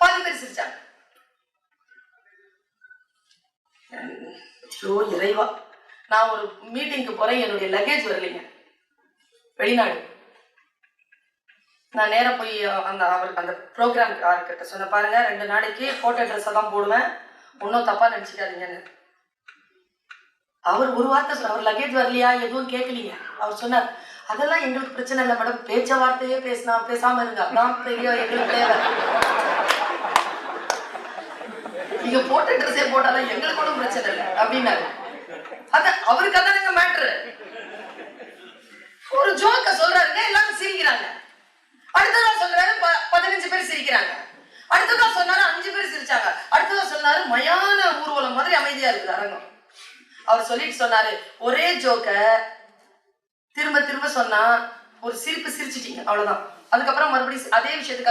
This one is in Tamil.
பாதி பேர் சிரிச்சாங்க. இறைவா, நான் ஒரு மீட்டிங்க்கு போறேன், என்னுடைய லக்கேஜ் வரலைங்க, வெளிநாடு. நான் நேரம் போய் அவருக்கு அந்த ப்ரோக்ராம் கிட்ட சொன்ன, பாருங்க 2 நாளைக்கு போட்டோ ட்ரெஸ்ஸை தான் போடுவேன், ஒன்றும் தப்பா நினைச்சுக்காதீங்கன்னு. அவர் ஒரு வார்த்தை அவர் லக்கேஜ் வரலையா எதுவும் கேட்கலீங்க. அவர் சொன்னார், அதெல்லாம் எங்களுக்கு பிரச்சனை இல்லை மேடம், பேச்ச வார்த்தையே பேசாம இருங்க, அதான் பெரிய எங்களுக்கு தேவை. நீங்க போட்டோ ட்ரெஸ்ஸே போட்டாலும் எங்களுக்கு ஒன்றும் பிரச்சனை இல்லை அப்படின்னாரு. அவருக்கு அதானுங்க மேட்ரு. ஒரு ஜோக்க சொல்றாருங்க, எல்லாரும் சிரிக்கிறாங்க. அடுத்ததா சொல்றாரு 15 பேர் சிரிக்கிறாங்க. அடுத்ததா சொன்னாரு 5 பேர் சிரிச்சாங்க. அடுத்ததா சொன்னாரு மயான ஊர்வலம் மாதிரி அமைதியா இருக்குது அரங்கம். அவர் சொல்லிட்டு சொன்னாரு, ஒரே ஜோக்க திரும்ப திரும்ப சொன்னா ஒரு சிரிப்பு சிரிச்சிட்டீங்க, அவ்வளவுதான். அதுக்கப்புறம் மறுபடியும் அதே விஷயத்துக்காக